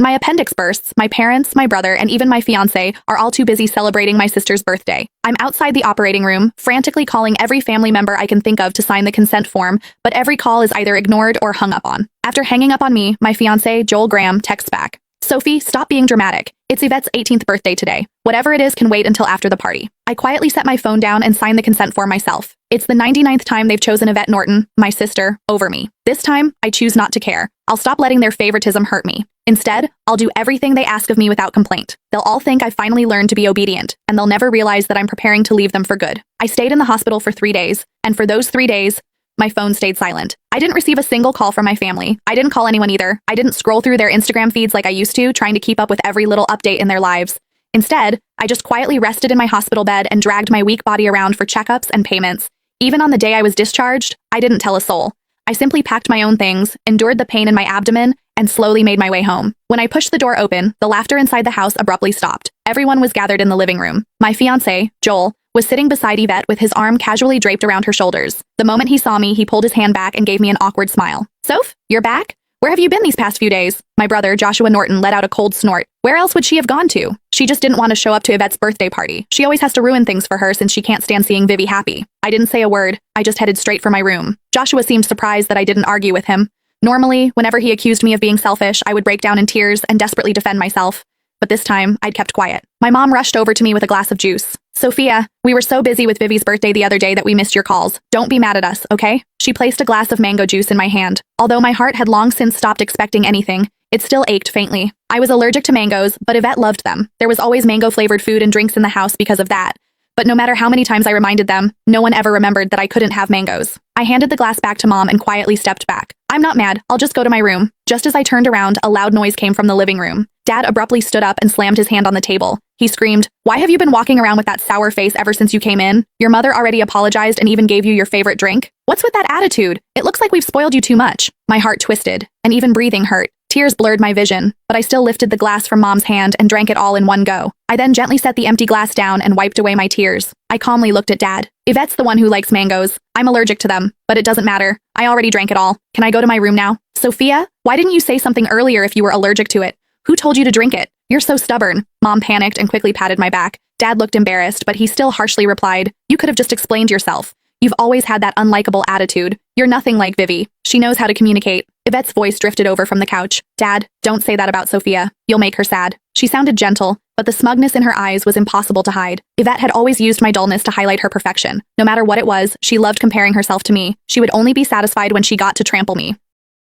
My appendix bursts, my parents, my brother, and even my fiancé are all too busy celebrating my sister's birthday. I'm outside the operating room, frantically calling every family member I can think of to sign the consent form, but every call is either ignored or hung up on. After hanging up on me, my fiancé, Joel Graham, texts back. Sophie, stop being dramatic. It's Yvette's 18th birthday today. Whatever it is can wait until after the party. I quietly set my phone down and sign the consent form myself. It's the 99th time they've chosen Yvette Norton, my sister, over me. This time, I choose not to care. I'll stop letting their favoritism hurt me. Instead, I'll do everything they ask of me without complaint. They'll all think I finally learned to be obedient, and they'll never realize that I'm preparing to leave them for good. I stayed in the hospital for 3 days, and for those 3 days, my phone stayed silent. I didn't receive a single call from my family. I didn't call anyone either. I didn't scroll through their Instagram feeds like I used to, trying to keep up with every little update in their lives. Instead, I just quietly rested in my hospital bed and dragged my weak body around for checkups and payments. Even on the day I was discharged, I didn't tell a soul. I simply packed my own things, endured the pain in my abdomen, and slowly made my way home. When I pushed the door open, the laughter inside the house abruptly stopped. Everyone was gathered in the living room. My fiancé, Joel, was sitting beside Yvette with his arm casually draped around her shoulders. The moment he saw me, he pulled his hand back and gave me an awkward smile. Soph, you're back? Where have you been these past few days? My brother, Joshua Norton, let out a cold snort. Where else would she have gone to? She just didn't want to show up to Yvette's birthday party. She always has to ruin things for her since she can't stand seeing Vivi happy. I didn't say a word. I just headed straight for my room. Joshua seemed surprised that I didn't argue with him. Normally, whenever he accused me of being selfish, I would break down in tears and desperately defend myself. But this time, I'd kept quiet. My mom rushed over to me with a glass of juice. Sophia, we were so busy with Vivi's birthday the other day that we missed your calls. Don't be mad at us, okay? She placed a glass of mango juice in my hand. Although my heart had long since stopped expecting anything, it still ached faintly. I was allergic to mangoes, but Yvette loved them. There was always mango-flavored food and drinks in the house because of that. But no matter how many times I reminded them, no one ever remembered that I couldn't have mangoes. I handed the glass back to Mom and quietly stepped back. I'm not mad, I'll just go to my room. Just as I turned around, a loud noise came from the living room. Dad abruptly stood up and slammed his hand on the table. He screamed, "Why have you been walking around with that sour face ever since you came in? Your mother already apologized and even gave you your favorite drink? What's with that attitude? It looks like we've spoiled you too much." My heart twisted, and even breathing hurt. Tears blurred my vision, but I still lifted the glass from Mom's hand and drank it all in one go. I then gently set the empty glass down and wiped away my tears. I calmly looked at Dad. Yvette's the one who likes mangoes. I'm allergic to them, but it doesn't matter. I already drank it all. Can I go to my room now? Sophia, why didn't you say something earlier if you were allergic to it? Who told you to drink it? You're so stubborn. Mom panicked and quickly patted my back. Dad looked embarrassed, but he still harshly replied, "You could have just explained yourself. You've always had that unlikable attitude. You're nothing like Vivi. She knows how to communicate." Yvette's voice drifted over from the couch. "Dad, don't say that about Sophia. You'll make her sad." She sounded gentle, but the smugness in her eyes was impossible to hide. Yvette had always used my dullness to highlight her perfection. No matter what it was, she loved comparing herself to me. She would only be satisfied when she got to trample me.